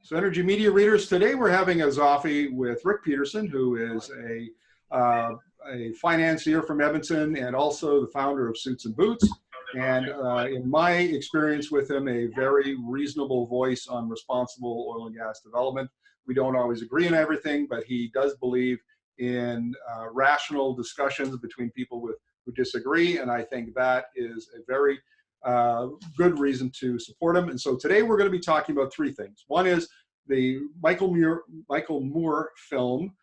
So Energy Media readers, today we're having a Zoffee with Rick Peterson, who is a financier from Edmonton and also the founder of Suits and Boots. And in my experience with him, a very reasonable voice on responsible oil and gas development. We don't always agree on everything, but he does believe in rational discussions between people who disagree. And I think that is a very good reason to support him. And so today we're going to be talking about three things. One is the Michael Moore film,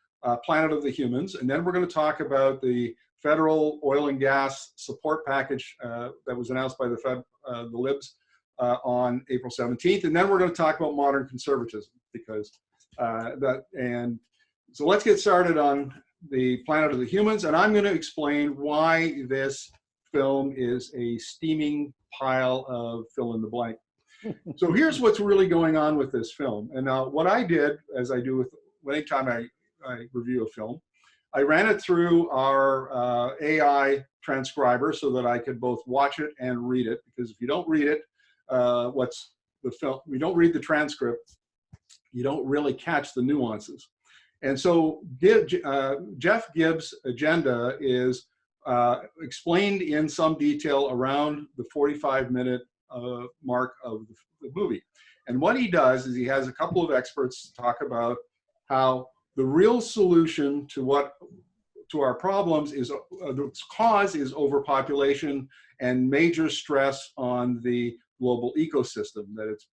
Planet of the Humans. And then we're going to talk about the federal oil and gas support package that was announced by the Libs on April 17th. And then we're going to talk about modern conservatism, because so let's get started on the Planet of the Humans. And I'm going to explain why this film is a steaming pile of fill in the blank. So here's what's really going on with this film. And now what I did, as I do with anytime I review a film, I ran it through our AI transcriber so that I could both watch it and read it. Because if you don't read it, we don't read the transcript, you don't really catch the nuances. And so Jeff Gibbs' agenda is explained in some detail around the 45-minute mark of the movie. And what he does is he has a couple of experts talk about how the real solution to our problems is the cause is overpopulation and major stress on the global ecosystem. That it's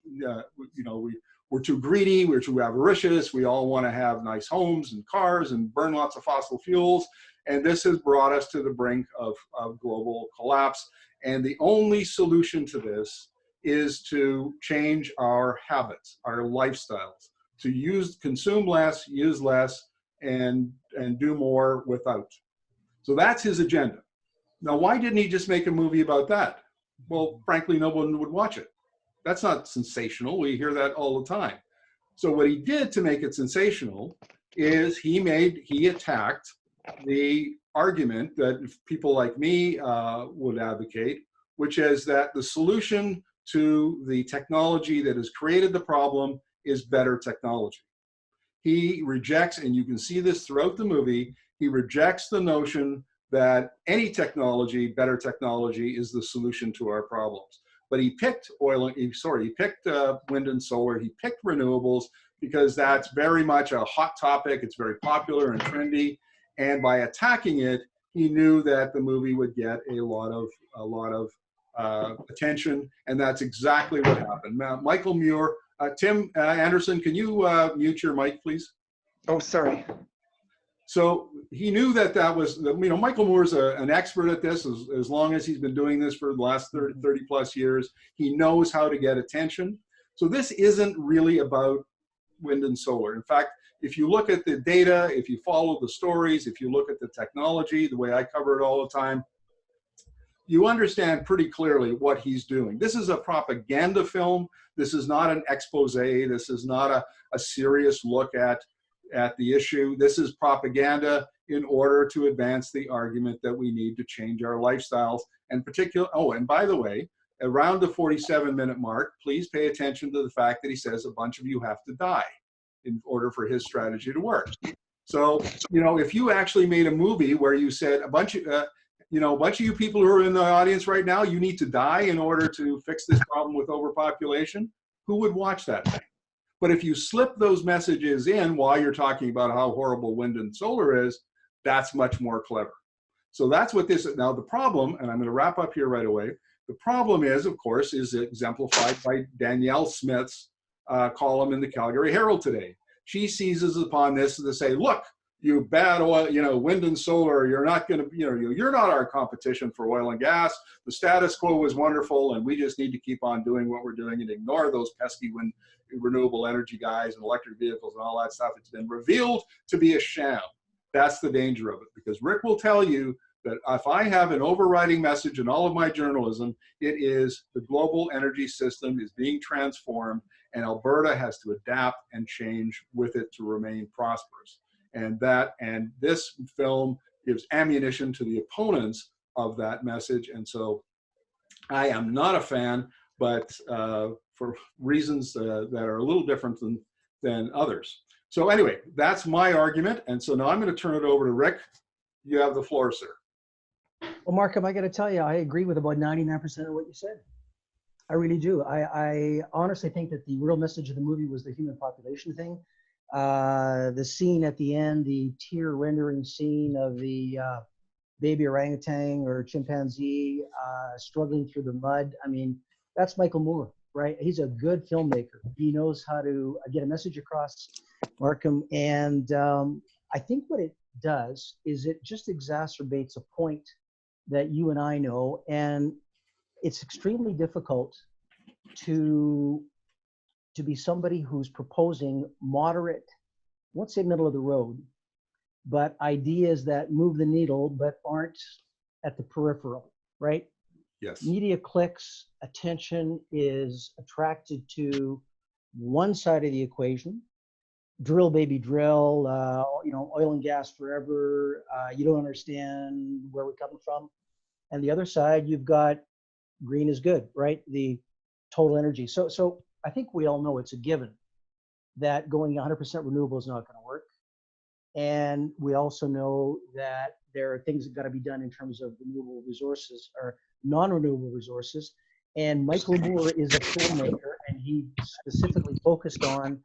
we're too greedy, we're too avaricious, we all want to have nice homes and cars and burn lots of fossil fuels. And this has brought us to the brink of global collapse. And the only solution to this is to change our habits, our lifestyles, to consume less, use less, and do more without. So that's his agenda. Now, why didn't he just make a movie about that? Well, frankly, no one would watch it. That's not sensational. We hear that all the time. So what he did to make it sensational is he attacked the argument that people like me would advocate, which is that the solution to the technology that has created the problem is better technology. He rejects, and you can see this throughout the movie, he rejects the notion that any technology, better technology, is the solution to our problems. But he picked wind and solar, he picked renewables, because that's very much a hot topic, it's very popular and trendy. And by attacking it, he knew that the movie would get a lot of attention, and that's exactly what happened. Michael Moore, Tim Anderson, can you mute your mic, please? Oh, sorry. So he knew that was, Michael Moore's an expert at this, as long as he's been doing this for the last 30 plus years. He knows how to get attention. So this isn't really about wind and solar. In fact, if you look at the data, if you follow the stories, if you look at the technology, the way I cover it all the time, you understand pretty clearly what he's doing. This is a propaganda film. This is not an expose. This is not a serious look at the issue. This is propaganda in order to advance the argument that we need to change our lifestyles. And and by the way, around the 47-minute mark, please pay attention to the fact that he says a bunch of you have to die in order for his strategy to work. So, if you actually made a movie where you said a bunch of you people who are in the audience right now, you need to die in order to fix this problem with overpopulation, who would watch that thing? But if you slip those messages in while you're talking about how horrible wind and solar is, that's much more clever. So that's what this is. Now the problem, and I'm going to wrap up here right away, the problem is, of course, is exemplified by Danielle Smith's column in the Calgary Herald today. She seizes upon this to say, look, you bad oil, wind and solar, you're not going to, you're not our competition for oil and gas. The status quo was wonderful, and we just need to keep on doing what we're doing and ignore those pesky renewable energy guys and electric vehicles and all that stuff. It's been revealed to be a sham. That's the danger of it, because Rick will tell you that if I have an overriding message in all of my journalism, it is the global energy system is being transformed, and Alberta has to adapt and change with it to remain prosperous. And this film gives ammunition to the opponents of that message. And so I am not a fan, but for reasons that are a little different than others. So anyway, that's my argument. And so now I'm going to turn it over to Rick. You have the floor, sir. Well, Markham, I got to tell you, I agree with about 99% of what you said. I really do. I honestly think that the real message of the movie was the human population thing. The scene at the end, the tear rendering scene of the baby orangutan or chimpanzee struggling through the mud. I mean, that's Michael Moore, right? He's a good filmmaker. He knows how to get a message across, Markham. And I think what it does is it just exacerbates a point that you and I know. And it's extremely difficult to be somebody who's proposing moderate, I won't say middle of the road, but ideas that move the needle but aren't at the peripheral, right? Yes. Media clicks, attention is attracted to one side of the equation. Drill, baby, drill, oil and gas forever. You don't understand where we're coming from. And the other side, you've got green is good, right? The total energy. So I think we all know it's a given that going 100% renewable is not going to work. And we also know that there are things that got to be done in terms of renewable resources or non-renewable resources. And Michael Moore is a filmmaker, and he specifically focused on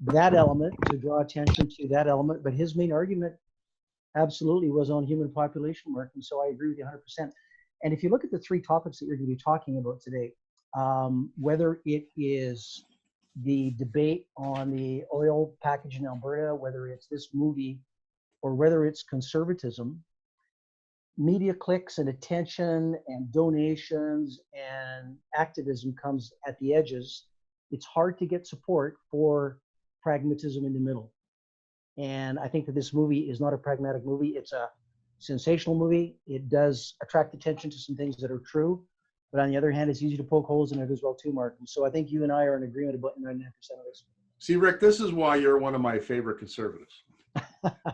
that element to draw attention to that element. But his main argument absolutely was on human population work. And so I agree with you 100%. And if you look at the three topics that you're going to be talking about today, whether it is the debate on the oil package in Alberta, whether it's this movie, or whether it's conservatism, media clicks and attention and donations and activism comes at the edges. It's hard to get support for pragmatism in the middle. And I think that this movie is not a pragmatic movie. It's a sensational movie. It does attract attention to some things that are true. But on the other hand, it's easy to poke holes in it as well too, Mark. And so I think you and I are in agreement about 99% of this. See, Rick, this is why you're one of my favorite conservatives.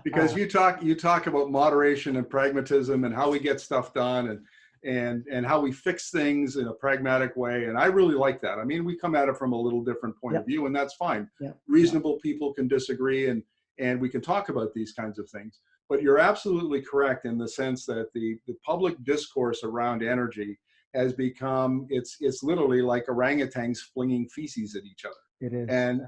Because you talk about moderation and pragmatism and how we get stuff done and how we fix things in a pragmatic way. And I really like that. I mean, we come at it from a little different point of view, and that's fine. Reasonable people can disagree, and we can talk about these kinds of things. But you're absolutely correct in the sense that the public discourse around energy has become, it's literally like orangutans flinging feces at each other. It is. And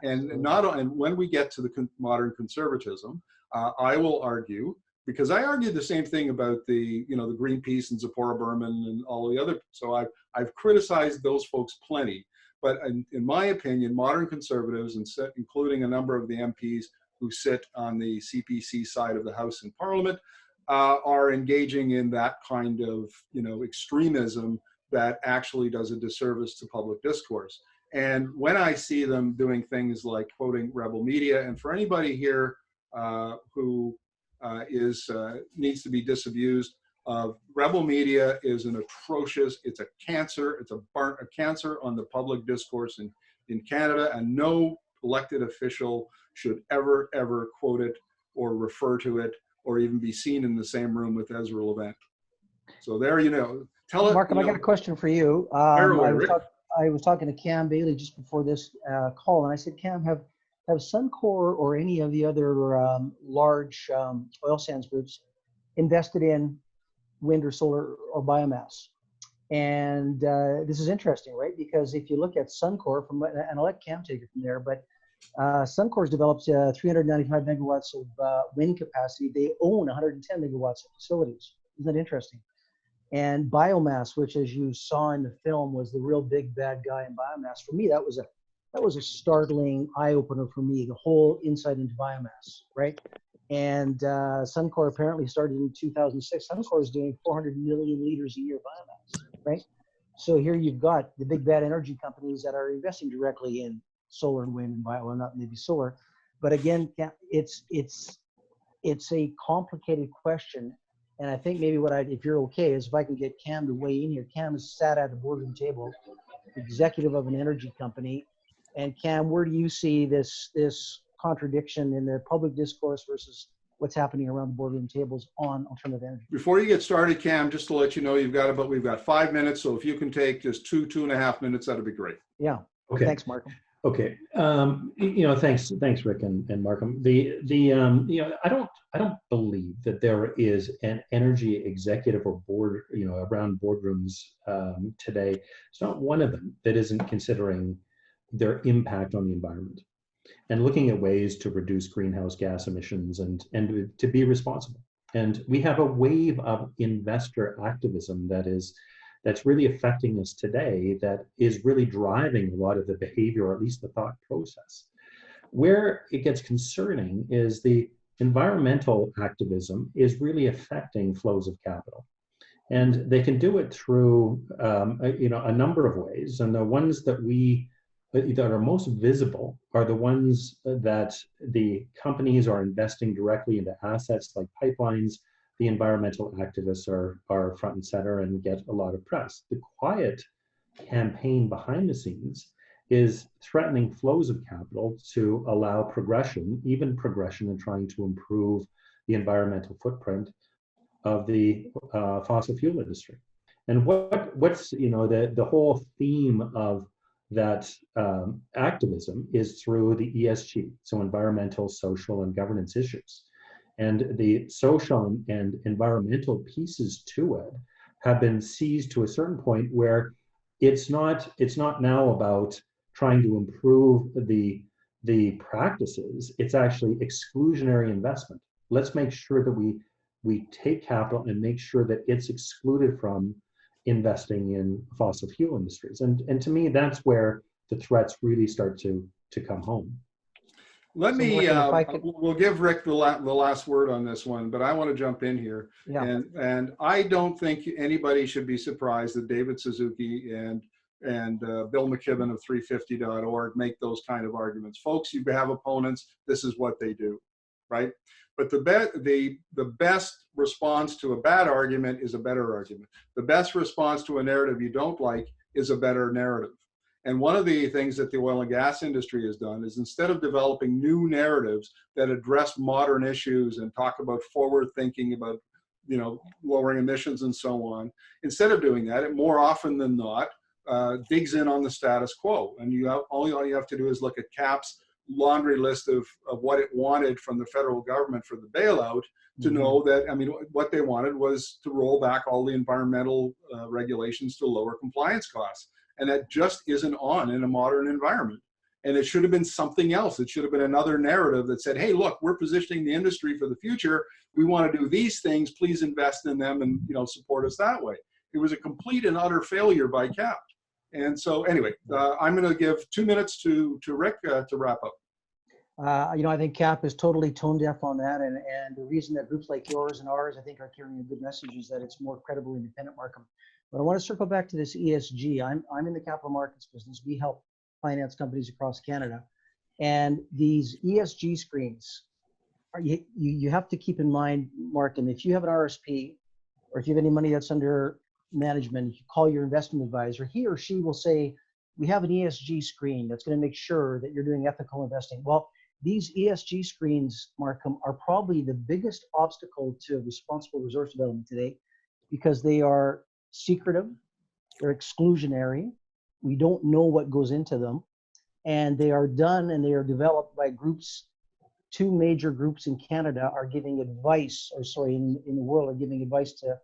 when we get to the modern conservatism, I will argue, because I argued the same thing about the Greenpeace and Zipporah Berman and all the other. So I've criticized those folks plenty. But in my opinion, modern conservatives, including a number of the MPs who sit on the CPC side of the House and Parliament, are engaging in that kind of extremism that actually does a disservice to public discourse. And when I see them doing things like quoting Rebel Media, and for anybody here who needs to be disabused of, Rebel Media is an atrocious, it's a cancer, it's a cancer on the public discourse in Canada, and no elected official should ever quote it or refer to it or even be seen in the same room with Ezra Levant. So there, tell it. Mark, I got a question for you. I was talking to Cam Bailey just before this call, and I said, Cam, have Suncor or any of the other large oil sands groups invested in wind or solar or biomass? And this is interesting, right? Because if you look at Suncor, and I'll let Cam take it from there, but Suncor's developed 395 megawatts of wind capacity. They own 110 megawatts of facilities. Isn't that interesting? And biomass, which, as you saw in the film, was the real big bad guy in biomass. For me, that was a startling eye opener for me. The whole insight into biomass, right? And Suncor apparently started in 2006. Suncor is doing 400 million liters a year of biomass, right? So here you've got the big bad energy companies that are investing directly in solar and wind and bio, well, not maybe solar, but again, it's a complicated question. And I think maybe if you're okay, is if I can get Cam to weigh in here. Cam has sat at the boardroom table, executive of an energy company. And Cam, where do you see this contradiction in the public discourse versus what's happening around the boardroom tables on alternative energy? Before you get started, Cam, just to let you know, we've got 5 minutes. So if you can take just two and a half minutes, that'd be great. Yeah. Okay. Thanks, Mark. Okay. Thanks, Rick and Markham. I don't believe that there is an energy executive or board, around boardrooms today. It's not one of them that isn't considering their impact on the environment and looking at ways to reduce greenhouse gas emissions and to be responsible. And we have a wave of investor activism that's really affecting us today, that is really driving a lot of the behavior, or at least the thought process. Where it gets concerning is the environmental activism is really affecting flows of capital. And they can do it through a number of ways. And the ones that are most visible are the ones that the companies are investing directly into assets like pipelines. The environmental activists are front and center and get a lot of press. The quiet campaign behind the scenes is threatening flows of capital to allow progression, even progression in trying to improve the environmental footprint of the fossil fuel industry. And what's the whole theme of that activism is through the ESG, so environmental, social, and governance issues. And the social and environmental pieces to it have been seized to a certain point where it's not now about trying to improve the practices. It's actually exclusionary investment. Let's make sure that we take capital and make sure that it's excluded from investing in fossil fuel industries. And to me, that's where the threats really start to come home. Let me, we'll give Rick the last word on this one, but I want to jump in here. Yeah. And I don't think anybody should be surprised that David Suzuki and Bill McKibben of 350.org make those kind of arguments. Folks, you have opponents, this is what they do, right? But the best response to a bad argument is a better argument. The best response to a narrative you don't like is a better narrative. And one of the things that the oil and gas industry has done is, instead of developing new narratives that address modern issues and talk about forward thinking about, lowering emissions and so on, instead of doing that, it more often than not digs in on the status quo. And all you have to do is look at CAP's laundry list of what it wanted from the federal government for the bailout to know that, what they wanted was to roll back all the environmental regulations to lower compliance costs. And that just isn't on in a modern environment. And it should have been something else. It should have been another narrative that said, hey, look, we're positioning the industry for the future. We want to do these things. Please invest in them and support us that way. It was a complete and utter failure by CAP. And so anyway, I'm going to give 2 minutes to Rick to wrap up. I think CAP is totally tone deaf on that. And the reason that groups like yours and ours, I think, are carrying a good message is that it's more credible, independent, Markham. But I want to circle back to this ESG. I'm in the capital markets business. We help finance companies across Canada. And these ESG screens, you have to keep in mind, Markham, if you have an RSP, or if you have any money that's under management, you call your investment advisor, he or she will say, we have an ESG screen that's going to make sure that you're doing ethical investing. Well, these ESG screens, Markham, are probably the biggest obstacle to responsible resource development today, because they are secretive, they're exclusionary, we don't know what goes into them, and they are done and they are developed by groups. Two major groups in Canada are giving advice, in the world are giving advice to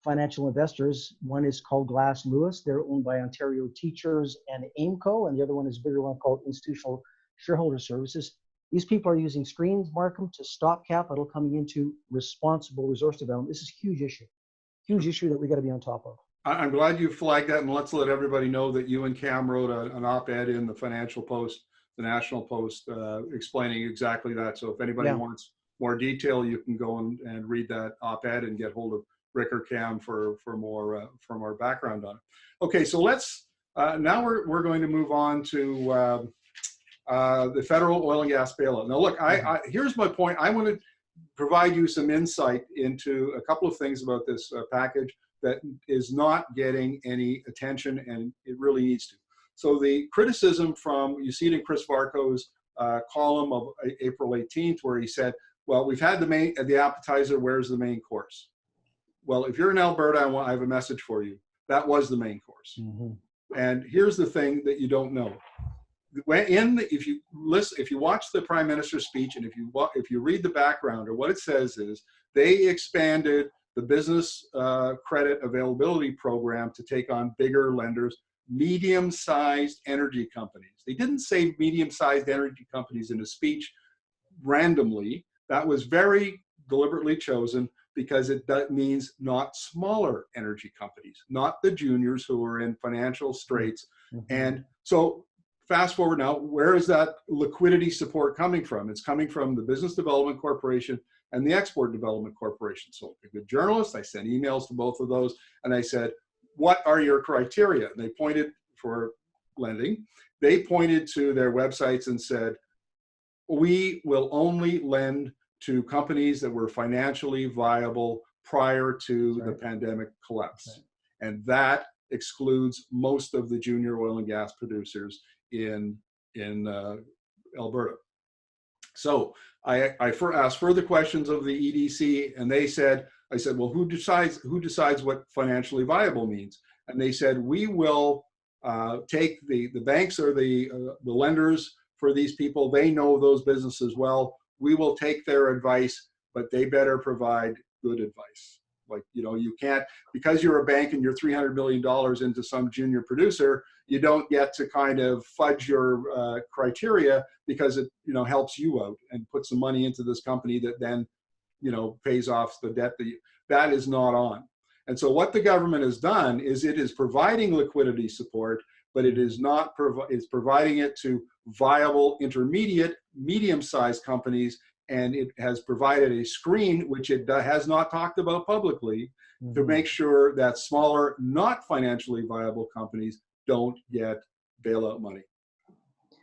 financial investors. One is called Glass Lewis. They're owned by Ontario Teachers and AIMCO, and the other one is a bigger one called Institutional Shareholder Services. These people are using screens, Markham, to stop capital coming into responsible resource development. This is a huge issue that we got to be on top of. I'm glad you flagged that, and let's let everybody know that you and Cam wrote an op-ed in the Financial Post, the National Post, explaining exactly that. So if anybody wants more detail, you can go and read that op-ed and get hold of Rick or Cam for more background on it. Okay, so let's now we're going to move on to the federal oil and gas bailout. Now, look, here's my point. I want to provide you some insight into a couple of things about this package that is not getting any attention, and it really needs to. So the criticism you see it in Chris Varco's column of April 18th, where he said, well, we've had the appetizer, where's the main course? Well, if you're in Alberta, I have a message for you. That was the main course. And here's the thing that you don't know. if you watch the Prime Minister's speech, and if you read the background, or what it says is they expanded the business credit availability program to take on bigger lenders, medium-sized energy companies. They didn't say medium-sized energy companies in a speech randomly. That was very deliberately chosen because that means not smaller energy companies, not the juniors who are in financial straits. Mm-hmm. And so fast forward now, where is that liquidity support coming from? It's coming from the Business Development Corporation and the Export Development Corporation. So a good journalist, I sent emails to both of those, and I said, what are your criteria? And they pointed for lending. They pointed to their websites and said, we will only lend to companies that were financially viable prior to the pandemic collapse. And that excludes most of the junior oil and gas producers in Alberta. So I asked further questions of the EDC, and I said, well, who decides what financially viable means? And they said, we will take the banks or the lenders for these people. They know those businesses well. We will take their advice, but they better provide good advice. Like, you can't, because you're a bank and you're $300 million into some junior producer, you don't get to kind of fudge your criteria because it, helps you out and put some money into this company that then, pays off the debt that is not on. And so what the government has done is it is providing liquidity support, but it is not, it's providing it to viable intermediate, medium-sized companies, and it has provided a screen, which it has not talked about publicly, to make sure that smaller, not financially viable companies don't get bailout money.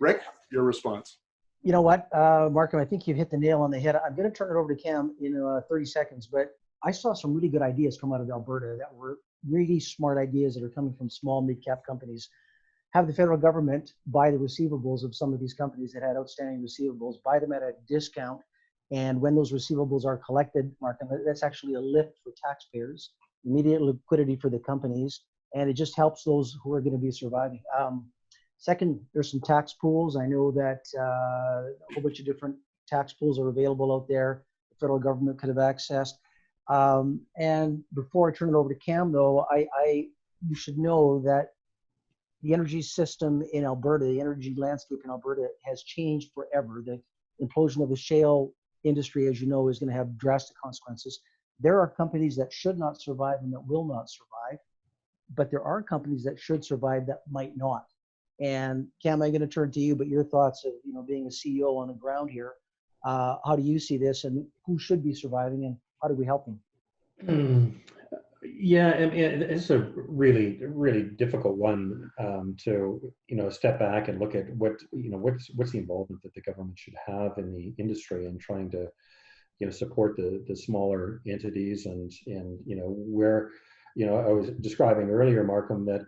Rick, your response. You know what, Markham, I think you've hit the nail on the head. I'm going to turn it over to Cam in 30 seconds, but I saw some really good ideas come out of Alberta that were really smart ideas that are coming from small mid-cap companies. Have the federal government buy the receivables of some of these companies that had outstanding receivables, buy them at a discount, and when those receivables are collected, Markham, that's actually a lift for taxpayers, immediate liquidity for the companies, and it just helps those who are going to be surviving. Second, there's some tax pools. I know that a whole bunch of different tax pools are available out there. The federal government could have accessed. And before I turn it over to Cam, though, you should know that the energy system in Alberta, the energy landscape in Alberta has changed forever. The implosion of the shale industry, as you know, is going to have drastic consequences. There are companies that should not survive and that will not survive, but there are companies that should survive that might not. And Cam, I'm going to turn to you, but your thoughts of being a CEO on the ground here, how do you see this, and who should be surviving, and how do we help them? Yeah, I mean, it's a really, really difficult one to step back and look at what's the involvement that the government should have in the industry and trying to support the smaller entities and where I was describing earlier, Markham, that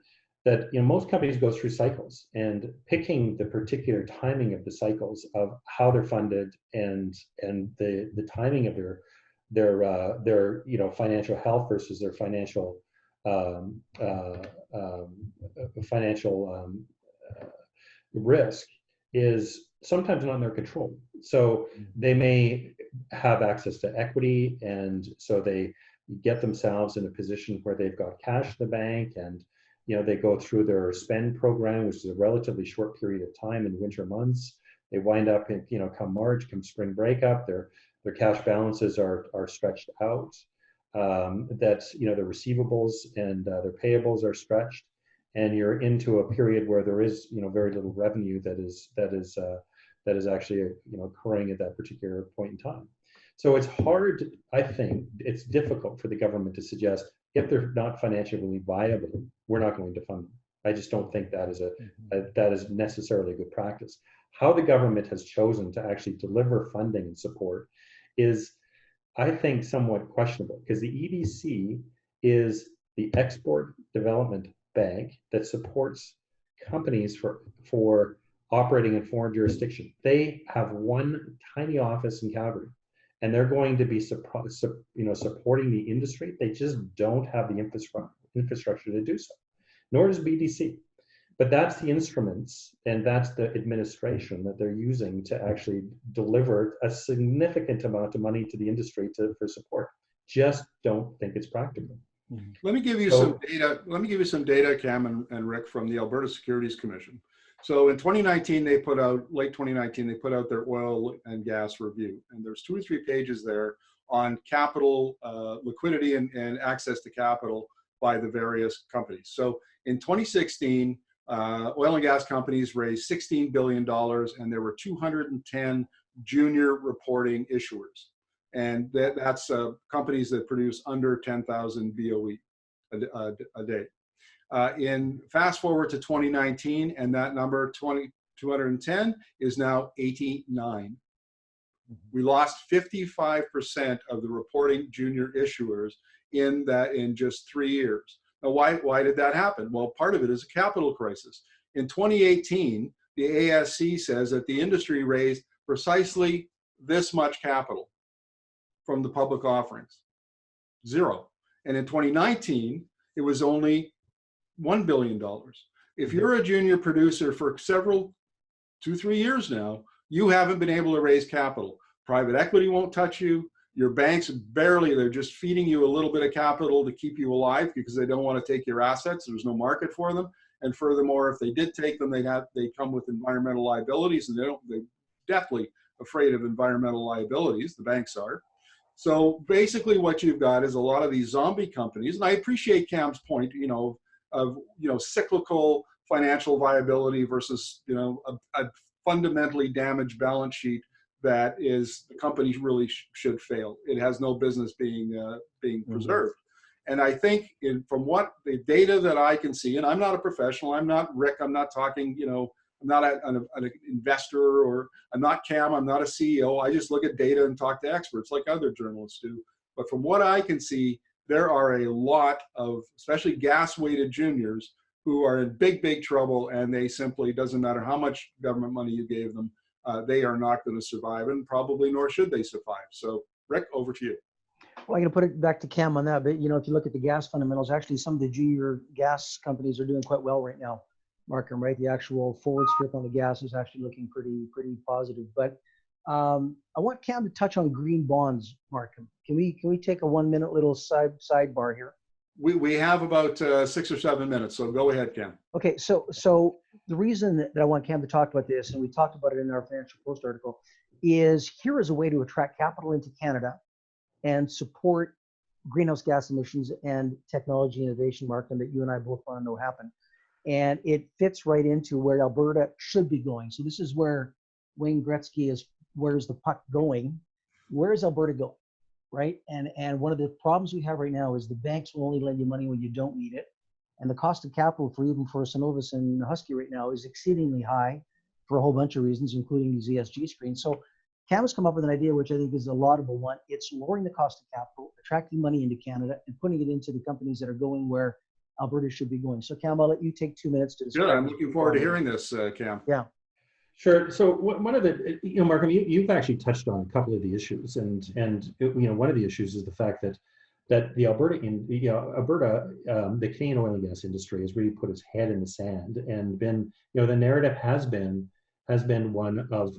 most companies go through cycles, and picking the particular timing of the cycles of how they're funded and the timing of their financial health versus their financial risk is sometimes not in their control. So they may have access to equity, and so they get themselves in a position where they've got cash in the bank, and they go through their spend program, which is a relatively short period of time in winter months. They wind up in, come March, come spring breakup, their cash balances are stretched out. That their receivables and their payables are stretched, and you're into a period where there is very little revenue that is actually occurring at that particular point in time. So it's hard. I think it's difficult for the government to suggest if they're not financially viable, we're not going to fund them. I just don't think that is necessarily a good practice. How the government has chosen to actually deliver funding and support is, I think, somewhat questionable, because the EDC is the Export Development Bank that supports companies for operating in foreign jurisdiction. They have one tiny office in Calgary, and they're going to be supporting the industry. They just don't have the infrastructure to do so, nor does BDC. But that's the instruments and that's the administration that they're using to actually deliver a significant amount of money to the industry for support. Just don't think it's practical. Let me give you some data. Let me give you some data, Cam and Rick, from the Alberta Securities Commission. So in 2019, late 2019, they put out their oil and gas review. And there's 2 or 3 pages there on capital, liquidity and access to capital by the various companies. So in 2016, oil and gas companies raised $16 billion, and there were 210 junior reporting issuers. And that's companies that produce under 10,000 BOE a day. In fast forward to 2019, and that number 210 is now 89. We lost 55% of the reporting junior issuers in just 3 years. Now, why did that happen? Well, part of it is a capital crisis. In 2018, the ASC says that the industry raised precisely this much capital from the public offerings, 0. And in 2019, it was only $1 billion. If you're a junior producer for 2-3 years now, you haven't been able to raise capital. Private equity won't touch you. Your banks they're just feeding you a little bit of capital to keep you alive because they don't want to take your assets. There's no market for them. And furthermore, if they did take them, they come with environmental liabilities, and they're deathly afraid of environmental liabilities. The banks are. So basically what you've got is a lot of these zombie companies, and I appreciate Cam's point, of cyclical financial viability versus, a fundamentally damaged balance sheet that is the company really should fail. It has no business being preserved. And I think from what the data that I can see, and I'm not a professional, I'm not Rick, I'm not talking, I'm not an investor, or I'm not Cam, I'm not a CEO. I just look at data and talk to experts like other journalists do. But from what I can see, there are a lot of, especially gas-weighted juniors, who are in big, big trouble, and they simply, doesn't matter how much government money you gave them, they are not going to survive, and probably nor should they survive. So Rick, over to you. Well, I'm going to put it back to Cam on that, but if you look at the gas fundamentals, actually some of the junior gas companies are doing quite well right now. Markham, right? The actual forward strip on the gas is actually looking pretty positive. But I want Cam to touch on green bonds, Markham. Can we take a 1-minute little sidebar here? We have about 6 or 7 minutes, so go ahead, Cam. Okay, so the reason that I want Cam to talk about this, and we talked about it in our Financial Post article, is here is a way to attract capital into Canada and support greenhouse gas emissions and technology innovation, Markham, that you and I both want to know happen. And it fits right into where Alberta should be going. So this is where Wayne Gretzky is, where's the puck going? Where is Alberta going, right? And one of the problems we have right now is the banks will only lend you money when you don't need it. And the cost of capital even for Synovus and Husky right now is exceedingly high for a whole bunch of reasons, including these ESG screens. So Cam has come up with an idea, which I think is a laudable one. It's lowering the cost of capital, attracting money into Canada, and putting it into the companies that are going where Alberta should be going. So Cam, I'll let you take 2 minutes to describe. Good, I'm looking forward to hearing this, Cam. Yeah. Sure. So one of the, Markham, you've actually touched on a couple of the issues, and one of the issues is the fact that the Alberta, the Canadian oil and gas industry has really put its head in the sand and been, the narrative has been one of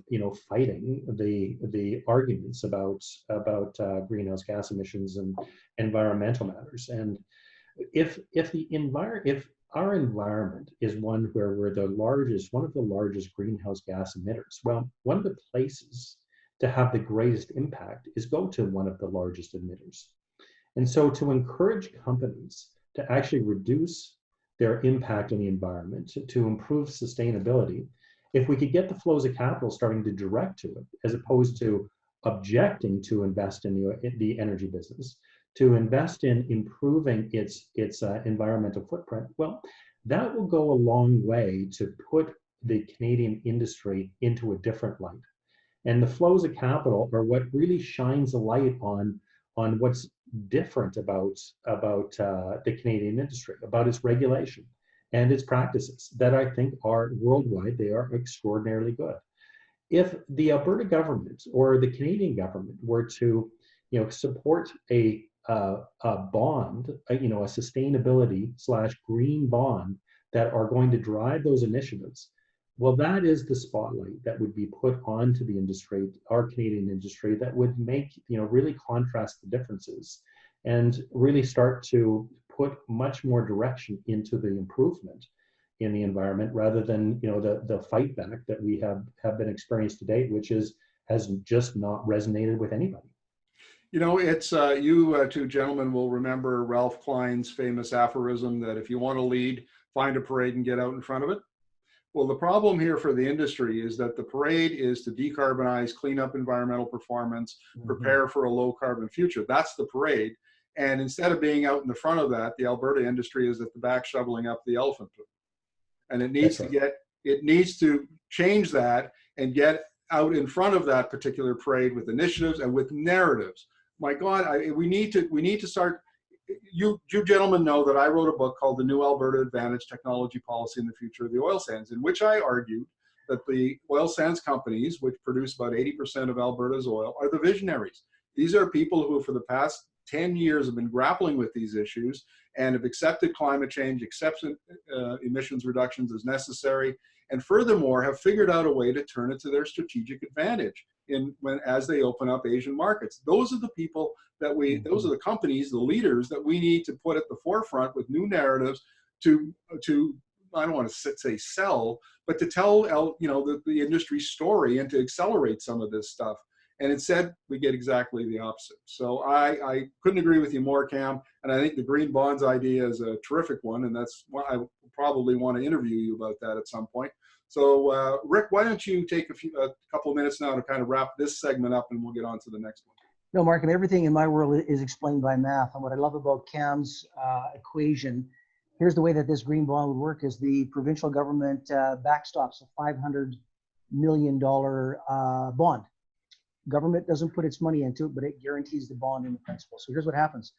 fighting the arguments about greenhouse gas emissions and environmental matters. And if our environment is one where we're one of the largest greenhouse gas emitters, well, one of the places to have the greatest impact is go to one of the largest emitters. And so to encourage companies to actually reduce their impact on the environment, to improve sustainability, if we could get the flows of capital starting to direct to it, as opposed to objecting to invest in the energy business, to invest in improving its environmental footprint, well, that will go a long way to put the Canadian industry into a different light. And the flows of capital are what really shines a light on what's different about the Canadian industry, about its regulation and its practices that I think are worldwide, they are extraordinarily good. If the Alberta government or the Canadian government were to support a bond, a sustainability / green bond that are going to drive those initiatives. Well, that is the spotlight that would be put onto the industry, our Canadian industry, that would make, really contrast the differences and really start to put much more direction into the improvement in the environment, rather than, the fight back that we have been experienced to date, which has just not resonated with anybody. It's you two gentlemen will remember Ralph Klein's famous aphorism that if you want to lead, find a parade and get out in front of it. Well, the problem here for the industry is that the parade is to decarbonize, clean up environmental performance, prepare for a low carbon future. That's the parade. And instead of being out in the front of that, the Alberta industry is at the back shoveling up the elephant poop. And it needs it needs to change that and get out in front of that particular parade with initiatives and with narratives. My God, we need to start. You gentlemen know that I wrote a book called The New Alberta Advantage: Technology Policy in the Future of the Oil Sands, in which I argued that the oil sands companies, which produce about 80% of Alberta's oil, are the visionaries. These are people who, for the past 10 years, have been grappling with these issues and have accepted climate change, accepted emissions reductions as necessary, and furthermore have figured out a way to turn it to their strategic advantage as they open up Asian markets. Those are the people that those are the companies, the leaders that we need to put at the forefront with new narratives to I don't want to say sell, but to tell the industry story and to accelerate some of this stuff. And instead, we get exactly the opposite. So I couldn't agree with you more, Cam. And I think the green bonds idea is a terrific one. And that's why I probably want to interview you about that at some point. So Rick, why don't you take a couple of minutes now to kind of wrap this segment up, and we'll get on to the next one. No, Mark, and everything in my world is explained by math. And what I love about Cam's equation, here's the way that this green bond would work: is the provincial government backstops a $500 million bond. Government doesn't put its money into it, but it guarantees the bond in the principal. So here's what happens.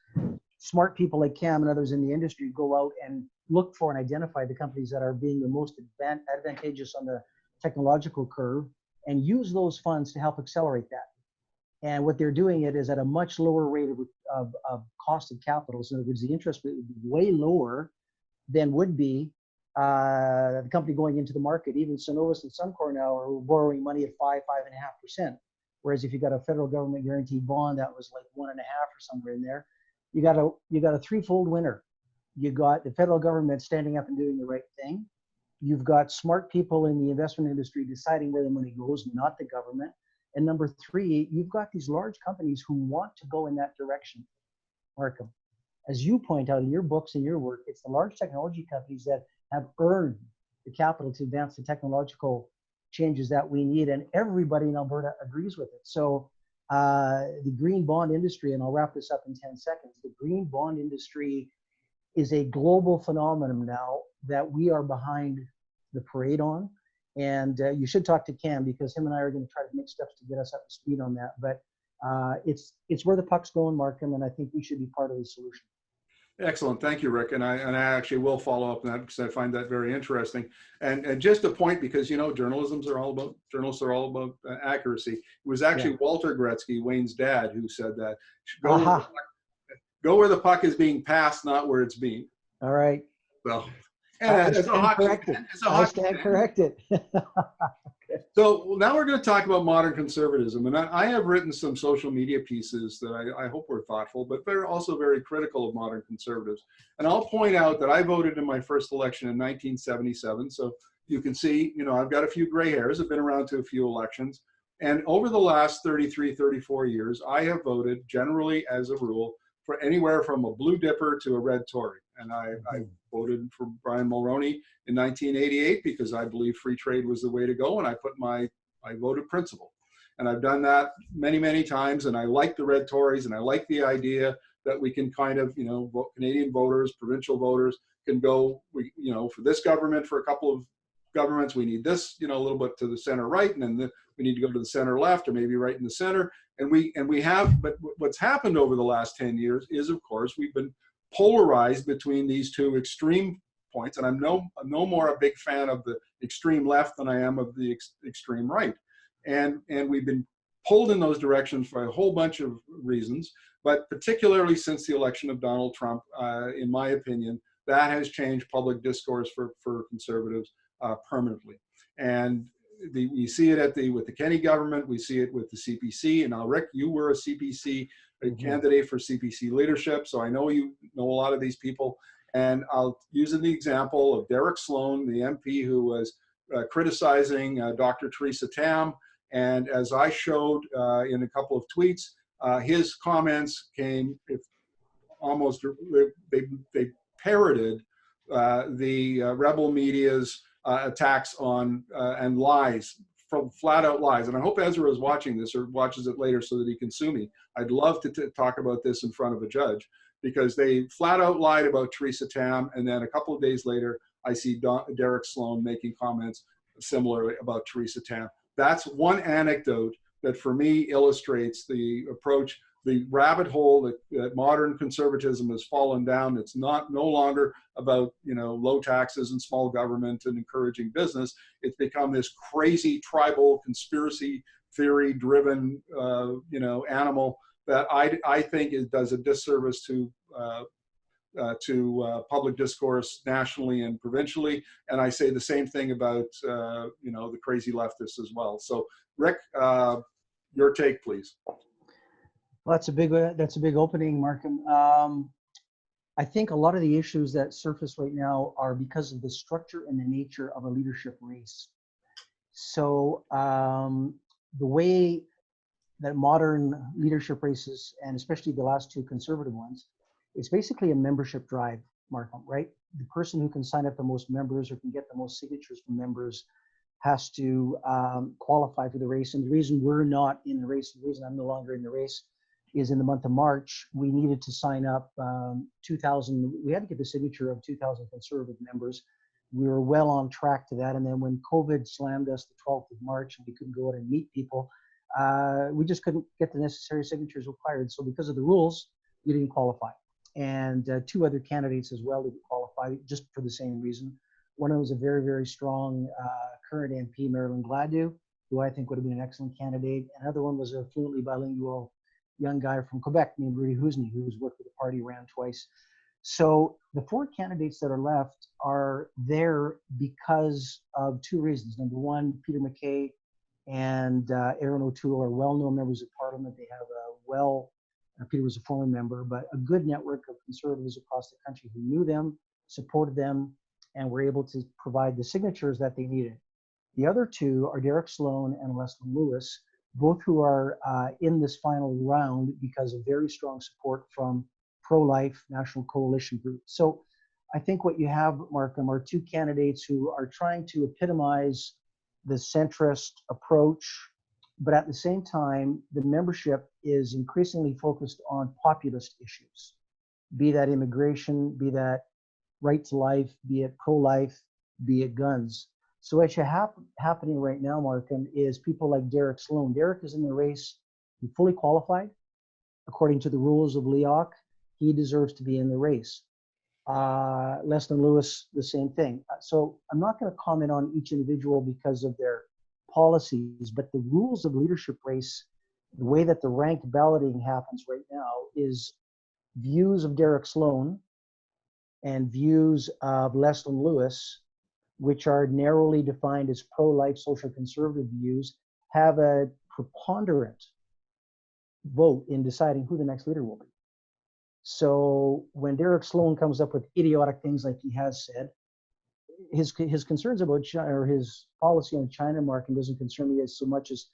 Smart people like Cam and others in the industry go out and look for and identify the companies that are being the most advantageous on the technological curve and use those funds to help accelerate that. And what they're doing it is at a much lower rate of cost of capital. So in other words, the interest rate would be way lower than would be the company going into the market. Even Cenovus and Suncor now are borrowing money at 5.5%. Whereas if you got a federal government guaranteed bond that was like 1.5 or somewhere in there, you got a threefold winner. You got the federal government standing up and doing the right thing. You've got smart people in the investment industry deciding where the money goes, not the government. And number three, you've got these large companies who want to go in that direction. Markham, as you point out in your books and your work, it's the large technology companies that have earned the capital to advance the technological changes that we need, and everybody in Alberta agrees with it. So the green bond industry, and I'll wrap this up in 10 seconds, the green bond industry is a global phenomenon now that we are behind the parade on. And you should talk to Cam, because him and I are going to try to make steps to get us up to speed on that. But it's where the puck's going, Markham, and I think we should be part of the solution. Excellent. Thank you, Rick. And I actually will follow up on that, because I find that very interesting. And just a point, because, journalists are all about accuracy. It was actually Walter Gretzky, Wayne's dad, who said that. Go where the puck is being passed, not where it's being. All right. Well, I stand corrected. So now we're going to talk about modern conservatism. And I have written some social media pieces that I hope were thoughtful, but they're also very critical of modern conservatives. And I'll point out that I voted in my first election in 1977. So you can see, I've got a few gray hairs. I've been around to a few elections. And over the last 33, 34 years, I have voted generally, as a rule, for anywhere from a blue dipper to a red Tory. And I voted for Brian Mulroney in 1988 because I believe free trade was the way to go, and I voted principle. And I've done that many, many times, and I like the red Tories, and I like the idea that we can kind of, Canadian voters, provincial voters can go, for this government, for a couple of governments, we need this, a little bit to the center right, and then we need to go to the center left, or maybe right in the center. And we have, but what's happened over the last 10 years is, of course, we've been polarized between these two extreme points. And I'm no more a big fan of the extreme left than I am of the extreme right. And we've been pulled in those directions for a whole bunch of reasons, but particularly since the election of Donald Trump, in my opinion, that has changed public discourse for Conservatives permanently. And we see it with the Kenney government, we see it with the CPC. And now, Rick, you were a CPC candidate for CPC leadership, so I know you know a lot of these people. And I'll use the example of Derek Sloan, the MP who was criticizing Dr. Theresa Tam. And as I showed in a couple of tweets, his comments came almost, they parroted the rebel media's attacks on and lies, from flat out lies. And I hope Ezra is watching this or watches it later so that he can sue me. I'd love to talk about this in front of a judge, because they flat out lied about Theresa Tam. And then a couple of days later, I see Derek Sloan making comments similarly about Theresa Tam. That's one anecdote that for me illustrates the approach, the rabbit hole that modern conservatism has fallen down. It's no longer about, low taxes and small government and encouraging business. It's become this crazy tribal conspiracy theory driven, animal that I think does a disservice to public discourse nationally and provincially. And I say the same thing about, the crazy leftists as well. So Rick, your take, please. Well, that's a big opening, Markham. I think a lot of the issues that surface right now are because of the structure and the nature of a leadership race. So the way that modern leadership races, and especially the last two Conservative ones, it's basically a membership drive, Markham, right? The person who can sign up the most members or can get the most signatures from members has to qualify for the race. And the reason we're not in the race, the reason I'm no longer in the race, is in the month of March, we needed to sign up 2,000, we had to get the signature of 2,000 Conservative members. We were well on track to that. And then when COVID slammed us the 12th of March and we couldn't go out and meet people, we just couldn't get the necessary signatures required. So because of the rules, we didn't qualify. And two other candidates as well didn't qualify just for the same reason. One of them was a very, very strong current MP, Marilyn Gladu, who I think would have been an excellent candidate. Another one was a fluently bilingual young guy from Quebec named Rudy Husney, who's worked with the party around twice. So the four candidates that are left are there because of two reasons. Number one, Peter MacKay and Aaron O'Toole are well-known members of Parliament. They have Peter was a former member, but a good network of Conservatives across the country who knew them, supported them, and were able to provide the signatures that they needed. The other two are Derek Sloan and Leslie Lewis, both who are in this final round because of very strong support from pro-life National Coalition Group. So I think what you have, Markham, are two candidates who are trying to epitomize the centrist approach, but at the same time, the membership is increasingly focused on populist issues, be that immigration, be that right to life, be it pro-life, be it guns. So what's happening right now, Markham, is people like Derek Sloan. Derek is in the race. He fully qualified. According to the rules of LEOC, he deserves to be in the race. Leslie Lewis, the same thing. So I'm not going to comment on each individual because of their policies, but the rules of leadership race, the way that the ranked balloting happens right now is views of Derek Sloan and views of Leslie Lewis, which are narrowly defined as pro-life social conservative views, have a preponderant vote in deciding who the next leader will be. So when Derek Sloan comes up with idiotic things like he has said, his concerns about China, or his policy on China, Markham, doesn't concern me as so much as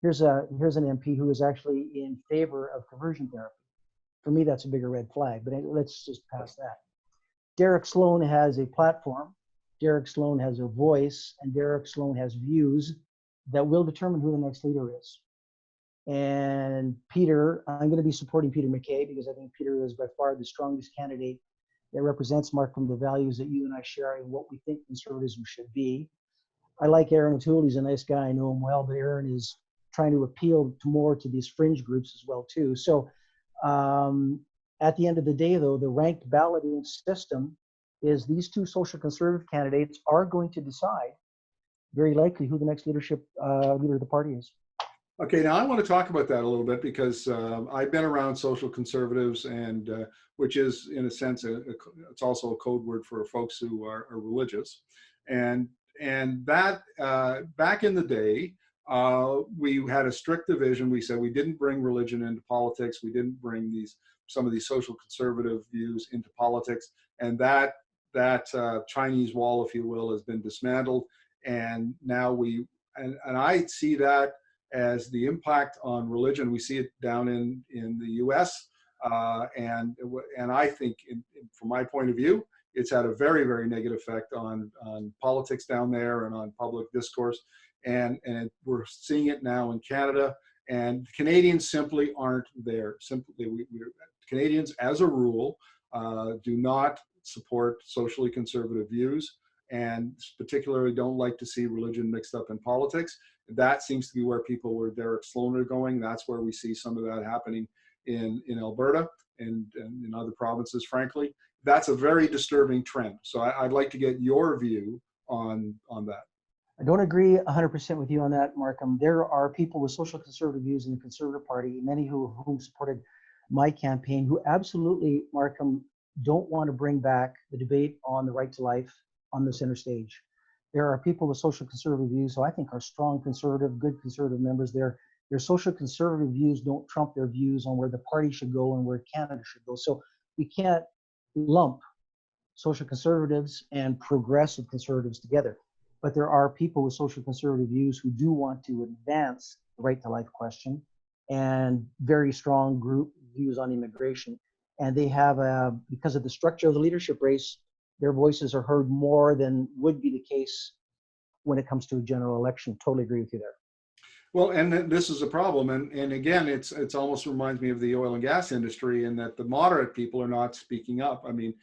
here's an MP who is actually in favor of conversion therapy. For me, that's a bigger red flag, but let's just pass that. Derek Sloan has a platform, Derek Sloan has a voice, and Derek Sloan has views that will determine who the next leader is. And Peter, I'm going to be supporting Peter MacKay because I think Peter is by far the strongest candidate that represents, Markham, the values that you and I share and what we think conservatism should be. I like Aaron O'Toole. He's a nice guy. I know him well, but Aaron is trying to appeal more to these fringe groups as well, too. So at the end of the day, though, the ranked balloting system is these two social conservative candidates are going to decide very likely who the next leader of the party is. Okay, now I want to talk about that a little bit because I've been around social conservatives, and which is, in a sense, it's also a code word for folks who are religious, and that back in the day, we had a strict division. We said we didn't bring religion into politics. We didn't bring some of these social conservative views into politics, and that Chinese wall, if you will, has been dismantled, and now and I see that as the impact on religion. We see it down in the U.S. And I think, from my point of view, it's had a very, very negative effect on politics down there and on public discourse. And we're seeing it now in Canada. And Canadians simply aren't there. Simply, Canadians, as a rule, do not support socially conservative views, and particularly don't like to see religion mixed up in politics. That seems to be where people where Derek Sloan are going. That's where we see some of that happening in Alberta and in other provinces, frankly. That's a very disturbing trend. So I'd like to get your view on that. I don't agree 100% with you on that, Markham. There are people with social conservative views in the Conservative Party, many who supported my campaign, who absolutely, Markham, don't want to bring back the debate on the right to life on the center stage. There are people with social conservative views who I think are strong conservative, good conservative members. Their social conservative views don't trump their views on where the party should go and where Canada should go. So we can't lump social conservatives and progressive conservatives together. But there are people with social conservative views who do want to advance the right to life question and very strong group views on immigration. And they have, because of the structure of the leadership race, their voices are heard more than would be the case when it comes to a general election. Totally agree with you there. Well, and this is a problem, and again, it's almost reminds me of the oil and gas industry, in that the moderate people are not speaking up. I mean,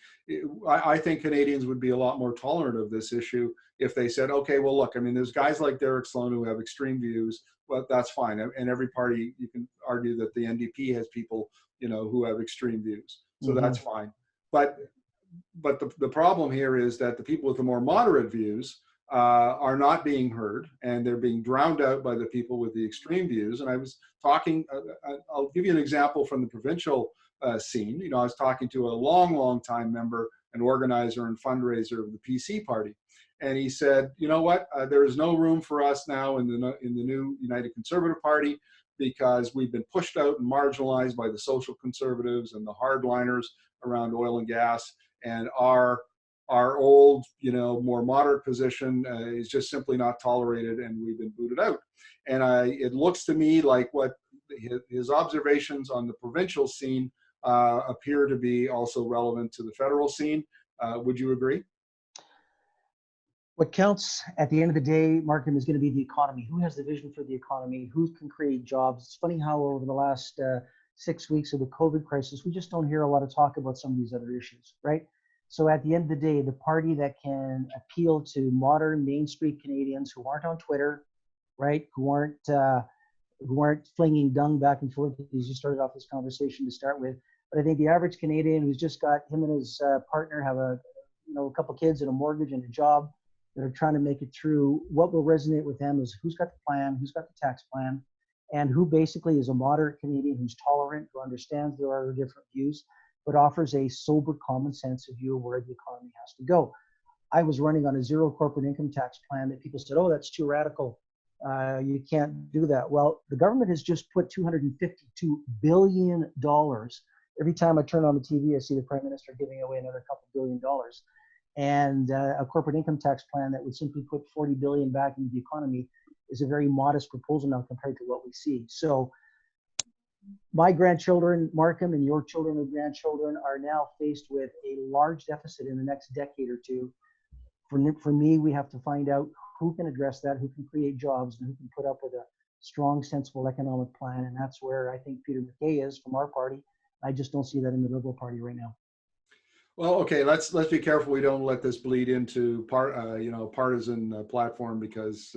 I think Canadians would be a lot more tolerant of this issue if they said, okay, well, look, I mean, there's guys like Derek Sloan who have extreme views, but that's fine. And every party, you can argue that the NDP has people, who have extreme views, so that's fine. But the problem here is that the people with the more moderate views are not being heard, and they're being drowned out by the people with the extreme views. And I was talking, I'll give you an example from the provincial scene. I was talking to a long time member, an organizer and fundraiser of the PC party. And he said, you know what, there is no room for us now in the new United Conservative Party, because we've been pushed out and marginalized by the social conservatives and the hardliners around oil and gas. And our old, more moderate position is just simply not tolerated, and we've been booted out. And it looks to me like what his observations on the provincial scene appear to be also relevant to the federal scene. Would you agree? What counts at the end of the day, Markham, is going to be the economy. Who has the vision for the economy? Who can create jobs? It's funny how over the last 6 weeks of the COVID crisis, we just don't hear a lot of talk about some of these other issues, right? So at the end of the day, the party that can appeal to modern Main Street Canadians who aren't on Twitter, right? Who aren't flinging dung back and forth, as you started off this conversation to start with. But I think the average Canadian who's just got, him and his partner have a couple kids and a mortgage and a job, that are trying to make it through, what will resonate with them is who's got the plan, who's got the tax plan, and who basically is a moderate Canadian who's tolerant, who understands there are different views, but offers a sober, common sense of view of where the economy has to go. I was running on a zero corporate income tax plan that people said, oh, that's too radical. You can't do that. Well, the government has just put $252 billion. Every time I turn on the TV, I see the Prime Minister giving away another couple $1 billion. And a corporate income tax plan that would simply put $40 billion back into the economy is a very modest proposal now compared to what we see. So my grandchildren, Markham, and your children and grandchildren are now faced with a large deficit in the next decade or two. For me, we have to find out who can address that, who can create jobs, and who can put up with a strong, sensible economic plan. And that's where I think Peter MacKay is from our party. I just don't see that in the Liberal Party right now. Well, okay, let's be careful we don't let this bleed into partisan platform, because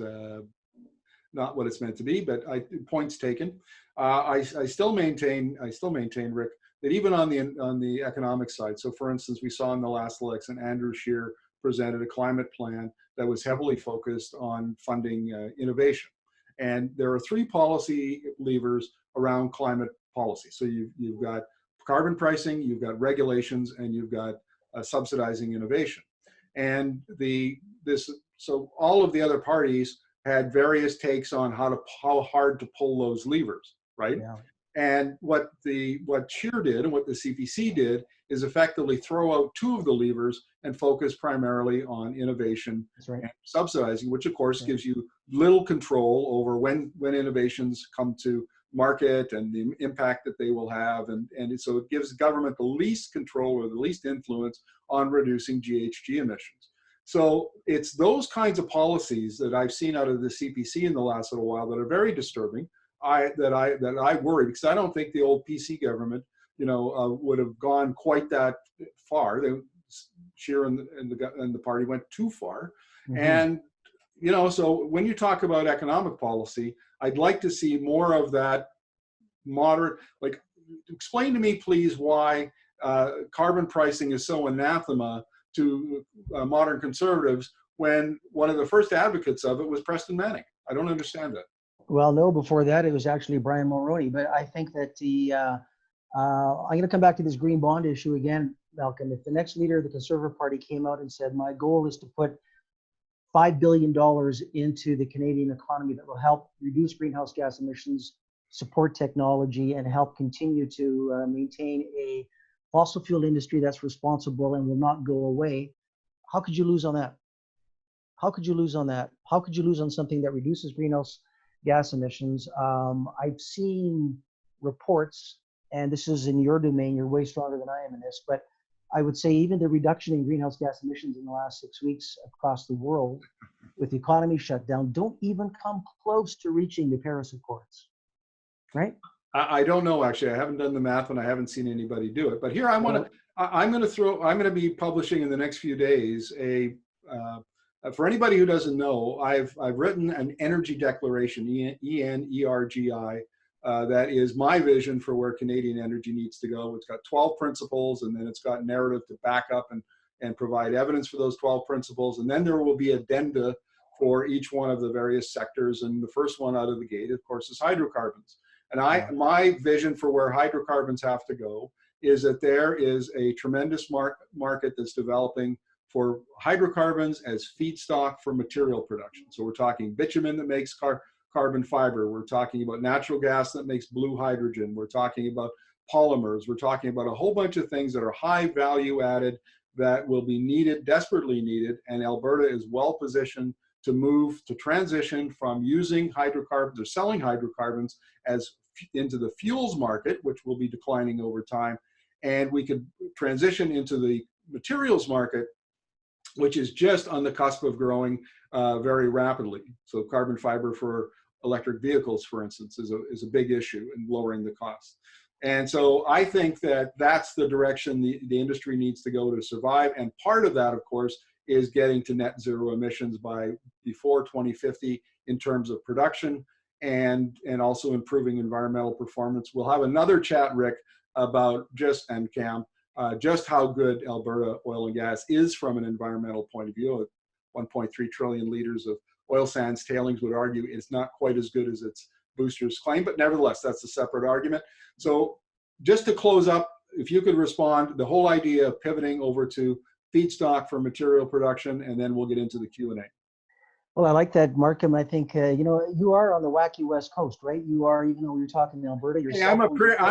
not what it's meant to be. But points taken. I still maintain, Rick, that even on the economic side. So, for instance, we saw in the last election, Andrew Scheer presented a climate plan that was heavily focused on funding innovation. And there are three policy levers around climate policy. So you've got carbon pricing, you've got regulations, and you've got subsidizing innovation. And so all of the other parties had various takes on how hard to pull those levers, right? Yeah. And what Scheer did and what the CPC did is effectively throw out two of the levers and focus primarily on innovation Right. and subsidizing, which of course gives you little control over when innovations come to market and the impact that they will have. And so it gives government the least control or the least influence on reducing GHG emissions. So it's those kinds of policies that I've seen out of the CPC in the last little while that are very disturbing. That I worry, because I don't think the old PC government, would have gone quite that far. Scheer and the party went too far. Mm-hmm. And so when you talk about economic policy, I'd like to see more of that moderate. Like, explain to me, please, why carbon pricing is so anathema to modern conservatives when one of the first advocates of it was Preston Manning. I don't understand that. Well, no, before that, it was actually Brian Mulroney. But I think that I'm going to come back to this green bond issue again, Malcolm. If the next leader of the Conservative Party came out and said, my goal is to put $5 billion into the Canadian economy that will help reduce greenhouse gas emissions, support technology, and help continue to maintain a fossil fuel industry that's responsible and will not go away, how could you lose on that? How could you lose on that? How could you lose on something that reduces greenhouse gas emissions? I've seen reports, and this is in your domain, you're way stronger than I am in this, but I would say even the reduction in greenhouse gas emissions in the last 6 weeks across the world with the economy shut down don't even come close to reaching the Paris Accords, right? I don't know, actually. I haven't done the math and I haven't seen anybody do it. But here I'm going to be publishing in the next few days for anybody who doesn't know, I've written an energy declaration, ENERGI, that is my vision for where Canadian energy needs to go. It's got 12 principles, and then it's got narrative to back up and provide evidence for those 12 principles. And then there will be addenda for each one of the various sectors. And the first one out of the gate, of course, is hydrocarbons. And my vision for where hydrocarbons have to go is that there is a tremendous market that's developing for hydrocarbons as feedstock for material production. So we're talking bitumen that makes carbon fiber. We're talking about natural gas that makes blue hydrogen. We're talking about polymers. We're talking about a whole bunch of things that are high value added that will be needed, desperately needed. And Alberta is well positioned to transition from using hydrocarbons or selling hydrocarbons into the fuels market, which will be declining over time. And we could transition into the materials market, which is just on the cusp of growing very rapidly. So carbon fiber for electric vehicles, for instance, is a big issue in lowering the cost. And so I think that that's the direction the industry needs to go to survive. And part of that, of course, is getting to net zero emissions before 2050 in terms of production and also improving environmental performance. We'll have another chat, Rick, about just how good Alberta oil and gas is from an environmental point of view. 1.3 trillion liters of oil sands tailings would argue it's not quite as good as its boosters claim, but nevertheless, that's a separate argument. So just to close up, if you could respond, the whole idea of pivoting over to feedstock for material production, and then we'll get into the Q&A. Well, I like that, Markham. I think, you are on the wacky West Coast, right? You are, even though you're talking in Alberta, you're. Hey, I'm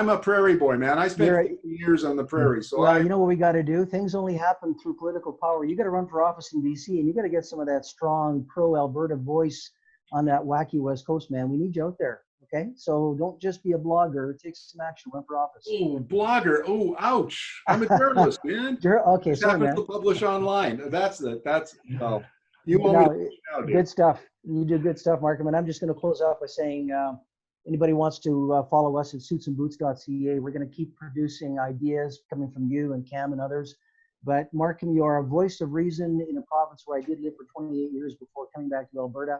a prairie boy, man. I spent 50 years on the prairie. So you know what we got to do? Things only happen through political power. You got to run for office in BC, and you got to get some of that strong pro-Alberta voice on that wacky West Coast, man. We need you out there, okay? So don't just be a blogger. Take some action. Run for office. Oh, blogger. Oh, ouch. I'm a journalist, man. Okay, Just sorry, man. to publish online. You good stuff. You do good stuff, Markham. And I'm just going to close off by saying, anybody wants to follow us at suitsandboots.ca. We're going to keep producing ideas coming from you and Cam and others. But Markham, you are a voice of reason in a province where I did live for 28 years before coming back to Alberta.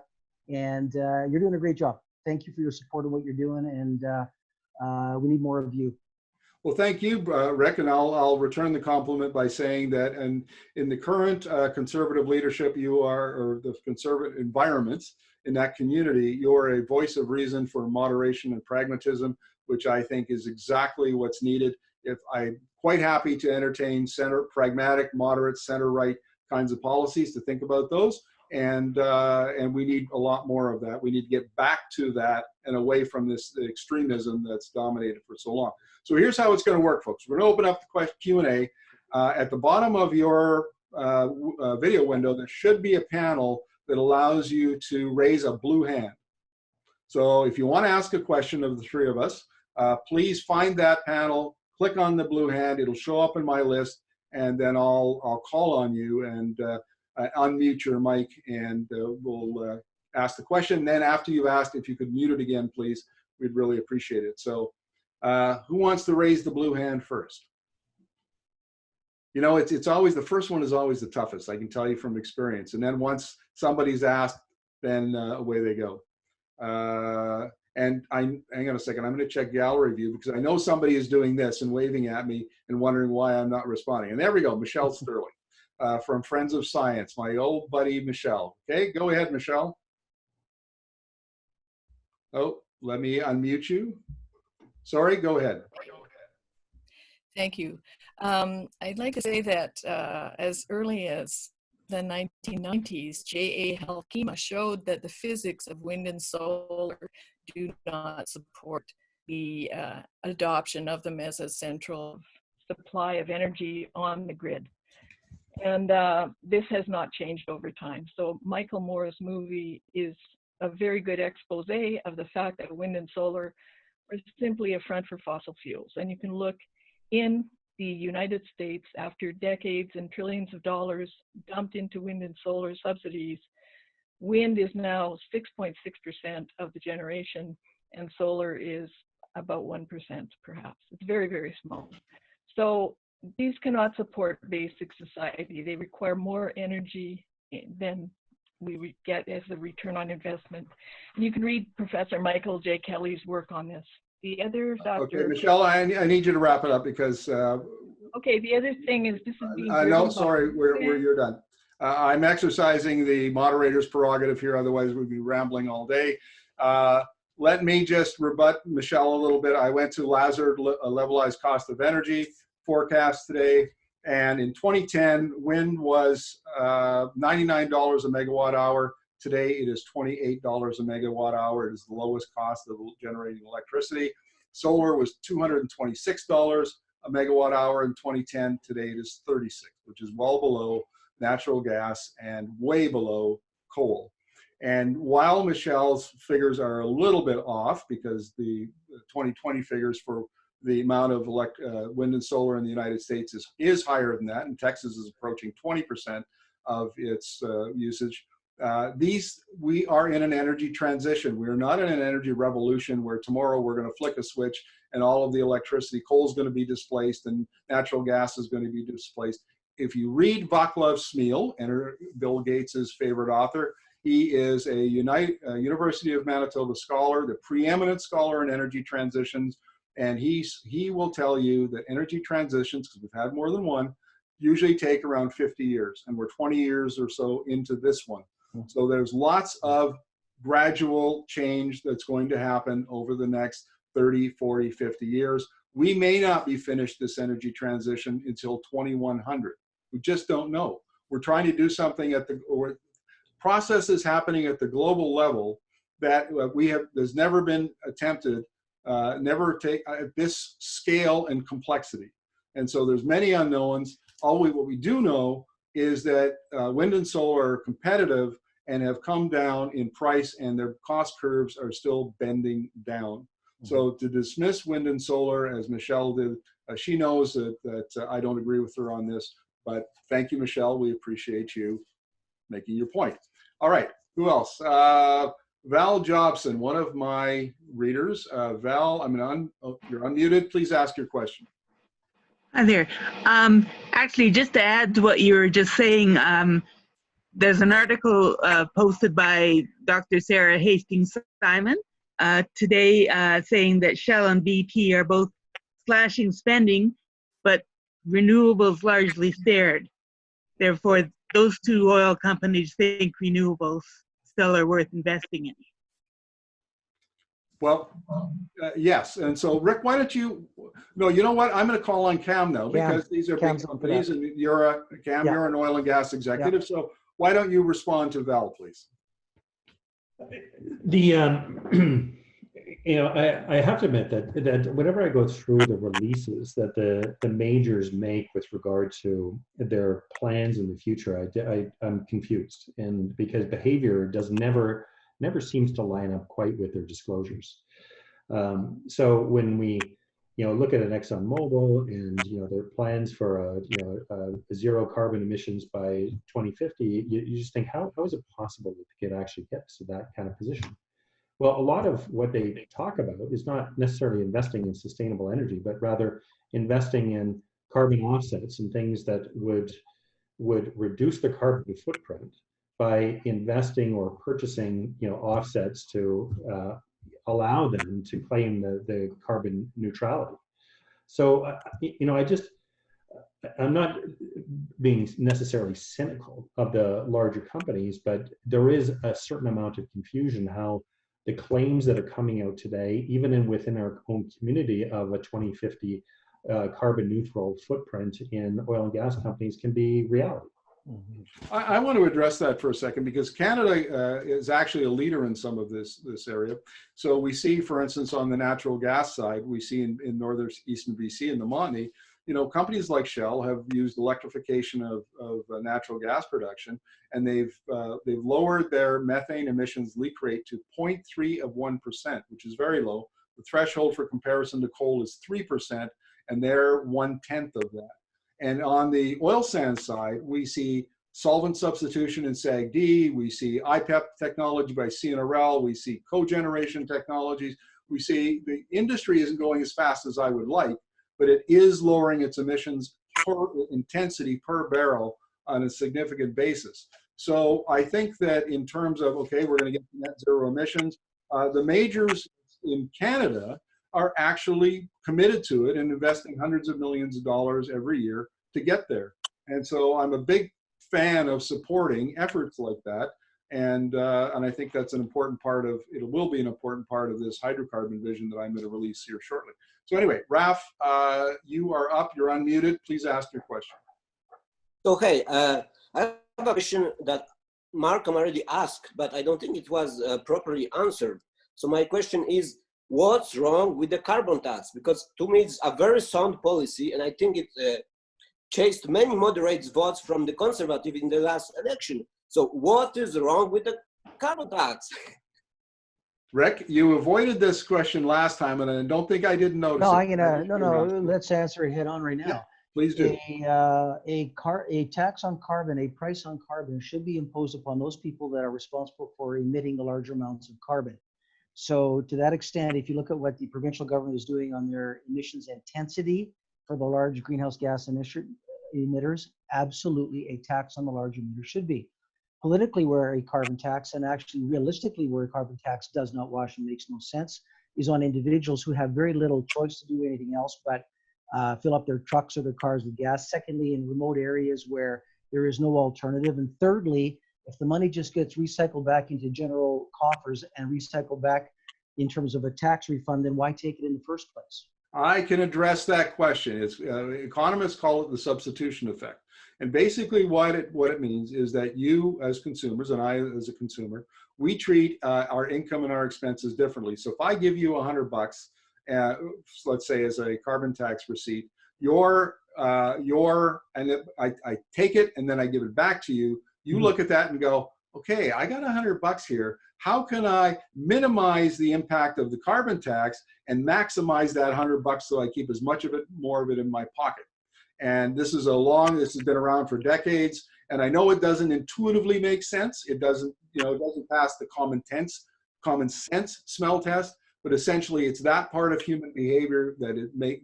And you're doing a great job. Thank you for your support of what you're doing. And we need more of you. Well, thank you, Rick, and I'll return the compliment by saying that in the current conservative leadership or the conservative environments, in that community, you're a voice of reason for moderation and pragmatism, which I think is exactly what's needed. If I'm quite happy to entertain pragmatic, moderate, center-right kinds of policies, to think about those. And we need a lot more of that. We need to get back to that and away from this extremism that's dominated for so long. So here's how it's going to work, folks. We're going to open up the Q&A. At the bottom of your video window, there should be a panel that allows you to raise a blue hand. So if you want to ask a question of the three of us, please find that panel, click on the blue hand. It'll show up in my list, and then I'll call on you and unmute your mic, and we'll ask the question. Then after you've asked, if you could mute it again, please, we'd really appreciate it. So who wants to raise the blue hand first? You know, it's always, the first one is always the toughest, I can tell you from experience. And then once somebody's asked, then away they go. And hang on a second, I'm going to check gallery view, because I know somebody is doing this and waving at me and wondering why I'm not responding. And there we go, Michelle Sterling from Friends of Science, my old buddy Michelle. Okay, go ahead, Michelle. Oh, let me unmute you. Sorry, go ahead. Thank you. I'd like to say that as early as the 1990s, J.A. Halkema showed that the physics of wind and solar do not support the adoption of them as a central supply of energy on the grid. And this has not changed over time. So Michael Moore's movie is a very good expose of the fact that wind and solar are simply a front for fossil fuels. And you can look in the United States, after decades and trillions of dollars dumped into wind and solar subsidies, wind is now 6.6% of the generation, and solar is about 1% perhaps. It's very, very small. So these cannot support basic society. They require more energy than we get as a return on investment. And you can read Professor Michael J. Kelly's work on this. The other doctor. Okay, Michelle, I need you to wrap it up, because. Okay, the other thing is this is being. No, sorry, you're done. I'm exercising the moderator's prerogative here, otherwise we'd be rambling all day. Let me just rebut Michelle a little bit. I went to Lazard, a levelized cost of energy forecast today, and in 2010, wind was $99 a megawatt hour. Today, it is $28 a megawatt hour. It is the lowest cost of generating electricity. Solar was $226 a megawatt hour in 2010. Today, it is $36, which is well below natural gas and way below coal. And while Michelle's figures are a little bit off, because the 2020 figures for the amount of wind and solar in the United States is higher than that, and Texas is approaching 20% of its usage. We are in an energy transition. We are not in an energy revolution where tomorrow we're going to flick a switch and all of the electricity, coal is going to be displaced and natural gas is going to be displaced. If you read Vaclav Smil, Bill Gates's favorite author, he is a University of Manitoba scholar, the preeminent scholar in energy transitions, and he will tell you that energy transitions, because we've had more than one, usually take around 50 years, and we're 20 years or so into this one. So there's lots of gradual change that's going to happen over the next 30, 40, 50 years. We may not be finished this energy transition until 2100. We just don't know. We're trying to do something or processes happening at the global level that there's never been attempted, never at this scale and complexity. And so there's many unknowns. What we do know is that wind and solar are competitive and have come down in price, and their cost curves are still bending down. Mm-hmm. So to dismiss wind and solar, as Michelle did, she knows that I don't agree with her on this, but thank you, Michelle. We appreciate you making your point. All right, who else? Val Jobson, one of my readers. Val, you're unmuted. Please ask your question. Hi there. Actually, just to add to what you were just saying, there's an article posted by Dr. Sarah Hastings-Simon today saying that Shell and BP are both slashing spending, but renewables largely spared. Therefore, those two oil companies think renewables still are worth investing in. Well, yes. And so, Rick, why don't you? No, you know what? I'm going to call on Cam now because these are Cam's big on for companies, and you're Cam. Yeah. You're an oil and gas executive. So why don't you respond to Val, please? The you know, I have to admit that whenever I go through the releases that the majors make with regard to their plans in the future, I'm confused, and because behavior never seems to line up quite with their disclosures. So when we look at an ExxonMobil and their plans for zero carbon emissions by 2050, you just think how is it possible that they could actually get to that kind of position? Well, a lot of what they talk about is not necessarily investing in sustainable energy, but rather investing in carbon offsets and things that would reduce the carbon footprint by investing or purchasing offsets to allow them to claim the carbon neutrality. So I'm not being necessarily cynical of the larger companies, but there is a certain amount of confusion how the claims that are coming out today, even within our own community of a 2050 carbon neutral footprint in oil and gas companies, can be reality. I want to address that for a second because Canada is actually a leader in some of this area. So we see, for instance, on the natural gas side, we see in northeastern BC in the Montney, companies like Shell have used electrification of natural gas production, and they've lowered their methane emissions leak rate to 0.3%, which is very low. The threshold for comparison to coal is 3%, and they're 1/10 of that. And on the oil sands side, we see solvent substitution in SAGD, we see IPEP technology by CNRL, we see cogeneration technologies. We see the industry isn't going as fast as I would like, but it is lowering its emissions per intensity per barrel on a significant basis. So I think that in terms of, okay, we're going to get net zero emissions, the majors in Canada are actually committed to it and investing hundreds of millions of dollars every year to get there. And so I'm a big fan of supporting efforts like that. And I think that's an important part of, it will be an important part of this hydrocarbon vision that I'm going to release here shortly. So anyway, Raf, you are up, you're unmuted. Please ask your question. Okay, I have a question that Markham already asked, but I don't think it was properly answered. So my question is, what's wrong with the carbon tax? Because to me, it's a very sound policy, and I think it chased many moderate votes from the Conservative in the last election. So what is wrong with the carbon tax? Rick, you avoided this question last time, and I don't think I didn't notice it. No, let's answer it head on right now. Yeah, please do. A tax on carbon, a price on carbon should be imposed upon those people that are responsible for emitting the larger amounts of carbon. So to that extent, if you look at what the provincial government is doing on their emissions intensity for the large greenhouse gas emitters, absolutely a tax on the large emitters should be. Politically, where a carbon tax, and actually realistically where a carbon tax does not wash and makes no sense, is on individuals who have very little choice to do anything else but fill up their trucks or their cars with gas. Secondly, in remote areas where there is no alternative. And thirdly, if the money just gets recycled back into general coffers and recycled back in terms of a tax refund, then why take it in the first place? I can address that question. It's, economists call it the substitution effect. And basically what it means is that you as consumers, and I as a consumer, we treat our income and our expenses differently. So if I give you $100, let's say as a carbon tax receipt, I take it and then I give it back to you. You look at that and go, okay, I got $100 here. How can I minimize the impact of the carbon tax and maximize that $100 so I keep as much of it, more of it in my pocket? And this has been around for decades. And I know it doesn't intuitively make sense. It doesn't pass the common sense smell test, but essentially it's that part of human behavior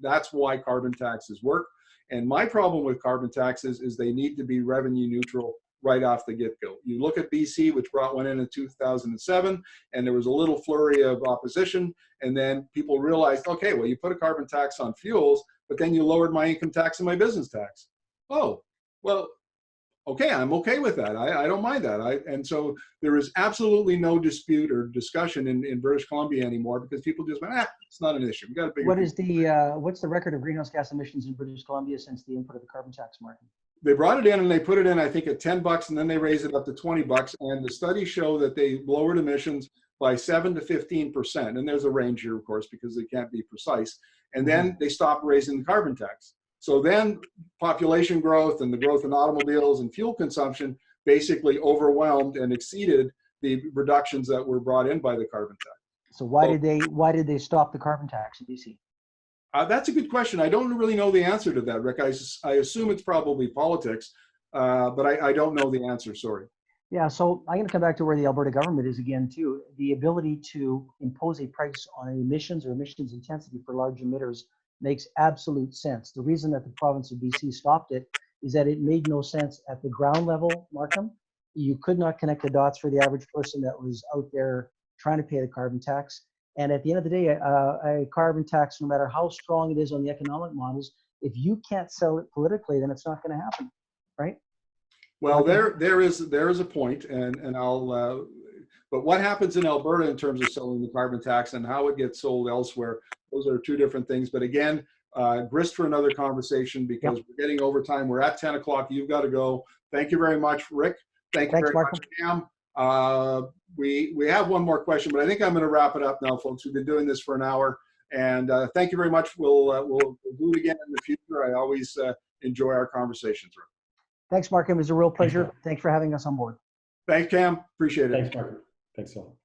that's why carbon taxes work. And my problem with carbon taxes is they need to be revenue neutral right off the get-go. You look at BC, which brought one in 2007, and there was a little flurry of opposition, and then people realized, okay, well, you put a carbon tax on fuels, but then you lowered my income tax and my business tax. Oh, well, Okay, I'm okay with that. I don't mind that. And so there is absolutely no dispute or discussion in British Columbia anymore because people just went, it's not an issue. We got a bigger. What is the what's the record of greenhouse gas emissions in British Columbia since the input of the carbon tax market? They brought it in and they put it in, I think, at $10, and then they raised it up to $20. And the studies show that they lowered emissions by 7 to 15%. And there's a range here, of course, because they can't be precise. And then they stopped raising the carbon tax. So then population growth and the growth in automobiles and fuel consumption basically overwhelmed and exceeded the reductions that were brought in by the carbon tax. So why did they stop the carbon tax in BC? That's a good question. I don't really know the answer to that, Rick. I assume it's probably politics, but I don't know the answer, sorry. Yeah, so I'm going to come back to where the Alberta government is again, too. The ability to impose a price on emissions or emissions intensity for large emitters makes absolute sense. The reason that the province of BC stopped it is that it made no sense at the ground level, Markham. You could not connect the dots for the average person that was out there trying to pay the carbon tax. And at the end of the day, a carbon tax, no matter how strong it is on the economic models, if you can't sell it politically, then it's not going to happen, right? Well, there is a point, and I'll. But what happens in Alberta in terms of selling the carbon tax and how it gets sold elsewhere, those are two different things. But again, grist for another conversation because we're getting overtime. We're at 10 o'clock. You've got to go. Thank you very much, Rick. Thanks very much, Cam. We have one more question, but I think I'm going to wrap it up now, folks. We've been doing this for an hour, and thank you very much. We'll do it again in the future. I always enjoy our conversations, Rick. Thanks, Markham. It was a real pleasure. Thanks for having us on board. Thanks, Cam. Appreciate it. Thanks, Markham. Thanks a lot.